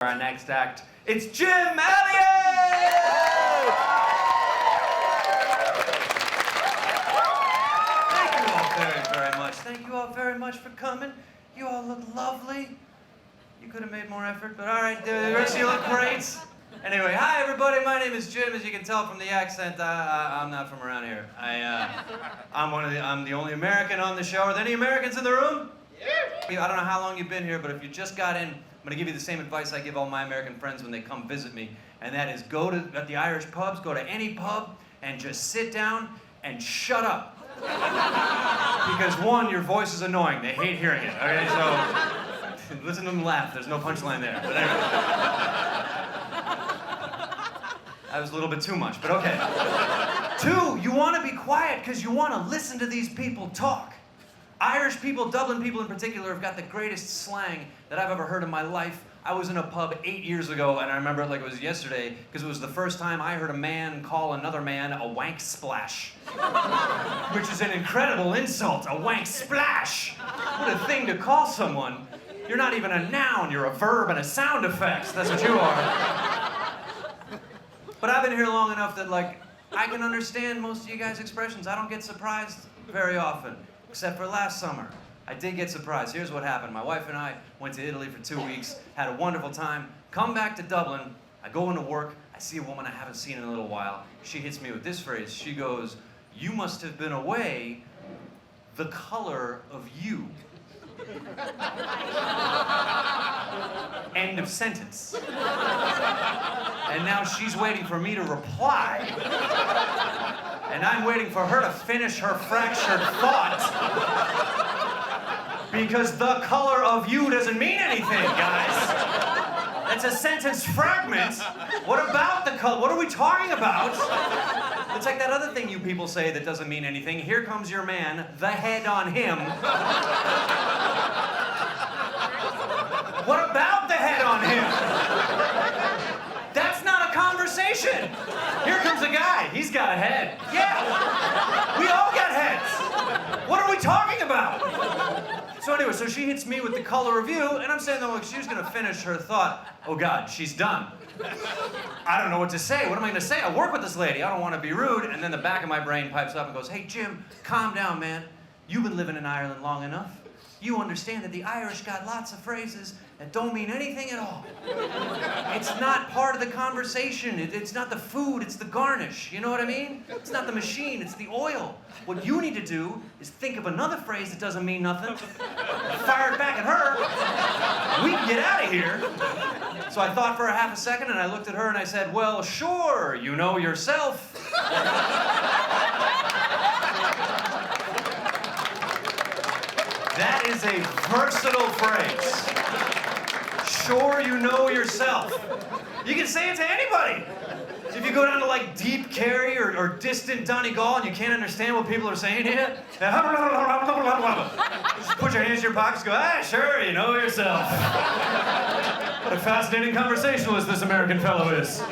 Our next act, it's Jim Elliott! Thank you all very much. Thank you all very much for coming. You all look lovely. You could have made more effort, but all right, the rest of you look great. Anyway, hi everybody, my name is Jim. As you can tell from the accent, I'm not from around here. I'm the only American on the show. Are there any Americans in the room? Yeah. I don't know how long you've been here, but if you just got in, I'm going to give you the same advice I give all my American friends when they come visit me, and that is go to the Irish pubs, go to any pub, and just sit down and shut up. Because one, your voice is annoying. They hate hearing it. Okay, so listen to them laugh. There's no punchline there. But anyway. That was a little bit too much, but okay. Two, you want to be quiet because you want to listen to these people talk. Irish people, Dublin people in particular, have got the greatest slang that I've ever heard in my life. I was in a pub 8 years ago, and I remember it like it was yesterday, because it was the first time I heard a man call another man a wank splash. Which is an incredible insult, a wank splash. What a thing to call someone. You're not even a noun, you're a verb and a sound effect. That's what you are. But I've been here long enough that, like, I can understand most of you guys' expressions. I don't get surprised very often. Except for last summer. I did get surprised. Here's what happened. My wife and I went to Italy for 2 weeks, had a wonderful time, come back to Dublin, I go into work, I see a woman I haven't seen in a little while. She hits me with this phrase. She goes, "You must have been away the color of you." End of sentence. And now she's waiting for me to reply. And I'm waiting for her to finish her fractured thought. Because the color of you doesn't mean anything, guys. It's a sentence fragment. What about the color? What are we talking about? It's like that other thing you people say that doesn't mean anything. Here comes your man, the head on him. What about the head on him? That's not a conversation. Here comes a guy. He's got a head. Yeah. We all got heads. What are we talking about? So anyway, so she hits me with the color of you, and I'm saying, though, she was going to finish her thought. Oh, God, she's done. I don't know what to say. What am I going to say? I work with this lady. I don't want to be rude. And then the back of my brain pipes up and goes, "Hey, Jim, calm down, man. You've been living in Ireland long enough. You understand that the Irish got lots of phrases that don't mean anything at all. It's not part of the conversation. It's not the food, it's the garnish. You know what I mean? It's not the machine, it's the oil. What you need to do is think of another phrase that doesn't mean nothing, fire it back at her, we can get out of here." So I thought for a half a second, and I looked at her and I said, "Well, sure, you know yourself." That is a versatile phrase. Sure, you know yourself. You can say it to anybody. So if you go down to like deep Kerry or distant Donegal and you can't understand what people are saying to you, just put your hands in your pockets and go, "Ah, sure, you know yourself." What a fascinating conversationalist this American fellow is.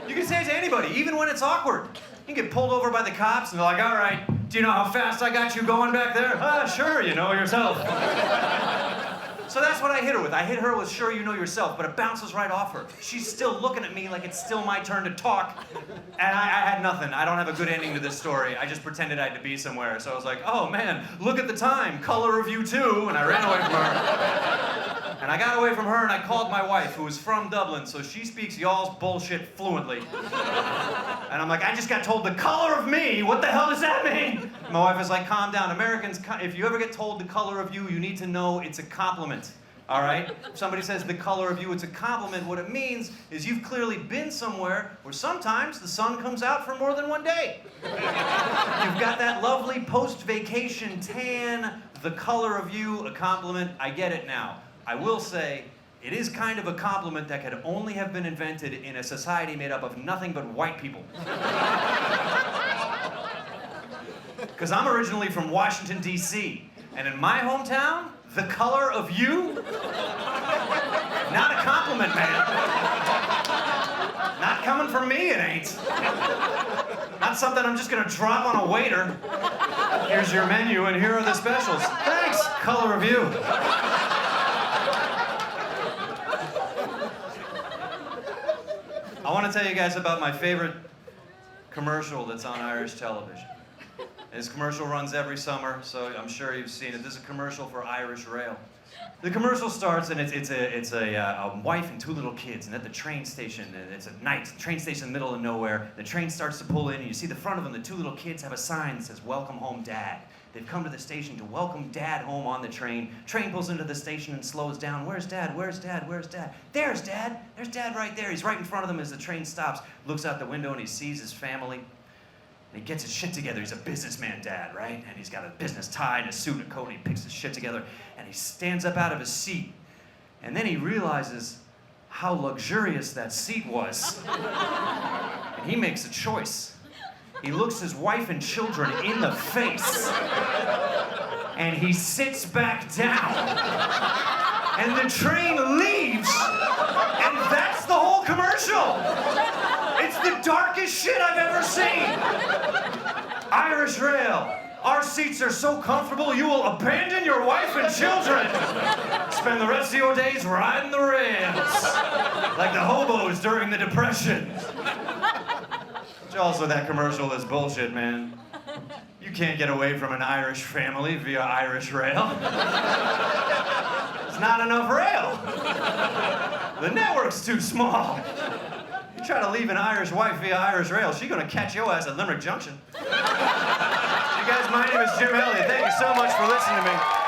You can say it to anybody, even when it's awkward. You can get pulled over by the cops and they're like, "All right, do you know how fast I got you going back there?" "Ah, sure, you know yourself." So that's what I hit her with. I hit her with "sure, you know yourself," but it bounces right off her. She's still looking at me like it's still my turn to talk, and I had nothing. I don't have a good ending to this story. I just pretended I had to be somewhere. So I was like, "Oh man, look at the time, color of you too," and I ran away from her. And I got away from her and I called my wife, who is from Dublin, so she speaks y'all's bullshit fluently. And I'm like, "I just got told the color of me. What the hell does that mean?" My wife is like, "Calm down. Americans, if you ever get told the color of you, you need to know it's a compliment. All right? If somebody says the color of you, it's a compliment. What it means is you've clearly been somewhere where sometimes the sun comes out for more than one day. You've got that lovely post-vacation tan, the color of you, a compliment. I get it now. I will say, it is kind of a compliment that could only have been invented in a society made up of nothing but white people. Because I'm originally from Washington, D.C., and in my hometown, the color of you? Not a compliment, man. Not coming from me, it ain't. Not something I'm just gonna drop on a waiter. Here's your menu, and here are the specials. Thanks, color of you. want to tell you guys about my favorite commercial that's on Irish television. This commercial runs every summer, so I'm sure you've seen it. This is a commercial for Irish Rail. The commercial starts, and it's a wife and two little kids, and at the train station, and it's at night, train station in the middle of nowhere. The train starts to pull in, and you see the front of them, the two little kids have a sign that says, "Welcome home, Dad." They've come to the station to welcome Dad home on the train. Train pulls into the station and slows down. "Where's Dad? Where's Dad? Where's Dad?" "There's Dad. There's Dad right there." He's right in front of them as the train stops. Looks out the window and he sees his family. And he gets his shit together. He's a businessman dad, right? And he's got a business tie and a suit and a coat, and he picks his shit together, and he stands up out of his seat. And then he realizes how luxurious that seat was. And he makes a choice. He looks his wife and children in the face, and he sits back down. And the train leaves, and that's the whole commercial. It's the darkest shit I've ever seen. Irish Rail. Our seats are so comfortable you will abandon your wife and children. Spend the rest of your days riding the rails. Like the hobos during the Depression. Which also, that commercial is bullshit, man. You can't get away from an Irish family via Irish Rail. There's not enough rail. The network's too small. You try to leave an Irish wife via Irish Rail, she's gonna catch your ass at Limerick Junction. You guys, my name is Jim Elliott. Thank you so much for listening to me.